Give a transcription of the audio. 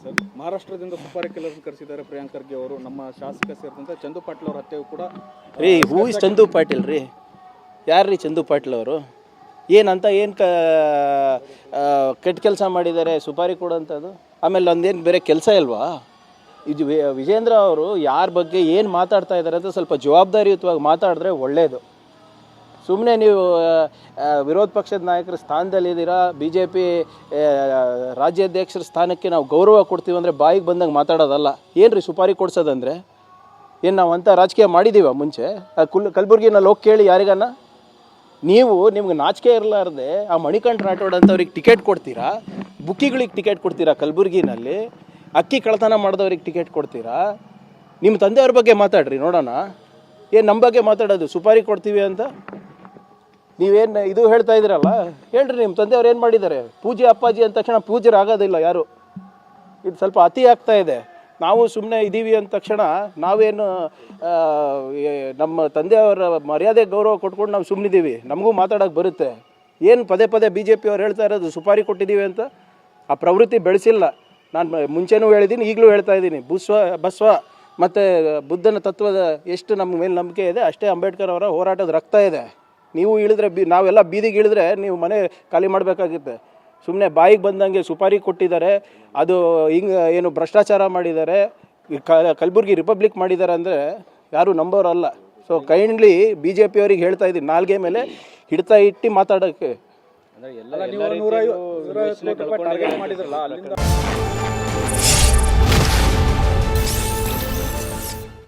Sir, ಮಹಾರಾಷ್ಟ್ರದಿಂದ ಸುಪಾರಿ ಕಿಲ್ಲರ್ನ ಕರೆಸಿದ್ದಾರೆ ಪ್ರಿಯಾಂಕ್ ಖರ್ಗೆ ಅವರು. ನಮ್ಮ ಶಾಸಕ ಸೇರಿದಂತೆ ಚಂದು ಪಾಟೀಲ್ ಅವರ ಹತ್ಯೆಯು ಕೂಡ ರೀ ಹೂ ಇಸ್ ಚಂದು ಪಾಟೀಲ್ ರೀ? ಯಾರು ರೀ ಚಂದು ಪಾಟೀಲ್ ಅವರು? ಏನಂತ ಏನು ಕೆಟ್ಟ ಕೆಲಸ ಮಾಡಿದ್ದಾರೆ ಸುಪಾರಿ ಕೊಡೋಂಥದ್ದು? ಆಮೇಲೆ ಒಂದೇನು ಬೇರೆ ಕೆಲಸ ಇಲ್ವಾ? ಇದು ವಿಜೇಂದ್ರ ಅವರು ಯಾರ ಬಗ್ಗೆ ಏನು ಮಾತಾಡ್ತಾ ಇದ್ದಾರೆ ಅಂತ ಸ್ವಲ್ಪ ಜವಾಬ್ದಾರಿಯುತವಾಗಿ ಮಾತಾಡಿದ್ರೆ ಒಳ್ಳೆಯದು. ಸುಮ್ಮನೆ ನೀವು ವಿರೋಧ ಪಕ್ಷದ ನಾಯಕರ ಸ್ಥಾನದಲ್ಲಿದ್ದೀರಾ, ಬಿ ಜೆ ಪಿ ರಾಜ್ಯಾಧ್ಯಕ್ಷರ ಸ್ಥಾನಕ್ಕೆ ನಾವು ಗೌರವ ಕೊಡ್ತೀವಿ ಅಂದರೆ ಬಾಯಿಗೆ ಬಂದಂಗೆ ಮಾತಾಡೋದಲ್ಲ. ಏನು ರೀ ಸುಪಾರಿ ಕೊಡ್ಸೋದಂದರೆ? ಏನು ನಾವು ಅಂಥ ರಾಜಕೀಯ ಮಾಡಿದ್ದೀವ ಮುಂಚೆ? ಕಲಬುರ್ಗಿನಲ್ಲಿ ಹೋಗಿ ಕೇಳಿ ಯಾರಿಗನ್ನ. ನಿಮ್ಗೆ ನಾಚಿಕೆ ಇರಲಾರ್ದೆ ಆ ಮಣಿಕಂಠ ರಾಠೋಡ್ ಅಂತವ್ರಿಗೆ ಟಿಕೆಟ್ ಕೊಡ್ತೀರಾ, ಬುಕ್ಕಿಗಳಿಗೆ ಟಿಕೆಟ್ ಕೊಡ್ತೀರಾ, ಕಲಬುರ್ಗಿನಲ್ಲಿ ಅಕ್ಕಿ ಕಳ್ಳತನ ಮಾಡಿದವ್ರಿಗೆ ಟಿಕೆಟ್ ಕೊಡ್ತೀರಾ. ನಿಮ್ಮ ತಂದೆಯವ್ರ ಬಗ್ಗೆ ಮಾತಾಡ್ರಿ ನೋಡೋಣ. ಏನು ನಮ್ಮ ಬಗ್ಗೆ ಮಾತಾಡೋದು ಸುಪಾರಿ ಕೊಡ್ತೀವಿ ಅಂತ? ನೀವೇನು ಇದು ಹೇಳ್ತಾ ಇದ್ದೀರಲ್ಲ, ಹೇಳ್ರಿ ನಿಮ್ಮ ತಂದೆಯವ್ರು ಏನು ಮಾಡಿದ್ದಾರೆ? ಪೂಜೆ ಅಪ್ಪಾಜಿ ಅಂದ ತಕ್ಷಣ ಪೂಜರಾಗೋದಿಲ್ಲ ಯಾರು. ಇದು ಸ್ವಲ್ಪ ಅತಿ ಆಗ್ತಾ ಇದೆ. ನಾವು ಸುಮ್ಮನೆ ಇದ್ದೀವಿ ಅಂದ ತಕ್ಷಣ ನಾವೇನು ನಮ್ಮ ತಂದೆಯವರ ಮರ್ಯಾದೆ ಗೌರವ ಕೊಟ್ಕೊಂಡು ನಾವು ಸುಮ್ಮನಿದ್ದೀವಿ? ನಮಗೂ ಮಾತಾಡೋಕ್ಕೆ ಬರುತ್ತೆ. ಏನು ಪದೇ ಪದೇ ಬಿ ಜೆ ಪಿಯವ್ರು ಹೇಳ್ತಾ ಇರೋದು ಸುಪಾರಿ ಕೊಟ್ಟಿದ್ದೀವಿ ಅಂತ? ಆ ಪ್ರವೃತ್ತಿ ಬೆಳೆಸಿಲ್ಲ. ನಾನು ಮುಂಚೆನೂ ಹೇಳಿದ್ದೀನಿ, ಈಗಲೂ ಹೇಳ್ತಾ ಇದ್ದೀನಿ. ಬಸವ ಮತ್ತು ಬುದ್ಧನ ತತ್ವದ ಎಷ್ಟು ನಮ್ಮ ಮೇಲೆ ನಂಬಿಕೆ ಇದೆ, ಅಷ್ಟೇ ಅಂಬೇಡ್ಕರ್ ಅವರ ಹೋರಾಟದ ರಕ್ತ ಇದೆ. ನೀವು ಇಳಿದ್ರೆ ನಾವೆಲ್ಲ ಬೀದಿಗೆ ಇಳಿದ್ರೆ ನೀವು ಮನೆ ಖಾಲಿ ಮಾಡಬೇಕಾಗುತ್ತೆ. ಸುಮ್ಮನೆ ಬಾಯಿಗೆ ಬಂದಂಗೆ ಸುಪಾರಿ ಕೊಟ್ಟಿದ್ದಾರೆ, ಅದು ಹಿಂಗೆ ಏನು ಭ್ರಷ್ಟಾಚಾರ ಮಾಡಿದ್ದಾರೆ, ಕಲಬುರ್ಗಿ ರಿಪಬ್ಲಿಕ್ ಮಾಡಿದ್ದಾರೆ ಅಂದರೆ ಯಾರೂ ನಂಬೋರಲ್ಲ. ಸೊ ಕೈಂಡ್ಲಿ ಬಿ ಜೆ ಪಿಯವ್ರಿಗೆ ಹೇಳ್ತಾ ಇದ್ದೀನಿ, ನಾಲ್ಗೆ ಮೇಲೆ ಹಿಡ್ತಾ ಇಟ್ಟು ಮಾತಾಡೋಕ್ಕೆ. ಎಲ್ಲ 150 ಕೋಟಿ ರೂಪಾಯಿ ಟಾರ್ಗೆಟ್ ಮಾಡಿದ್ರಲ್ಲ ಅಲ್ಲಿಂದ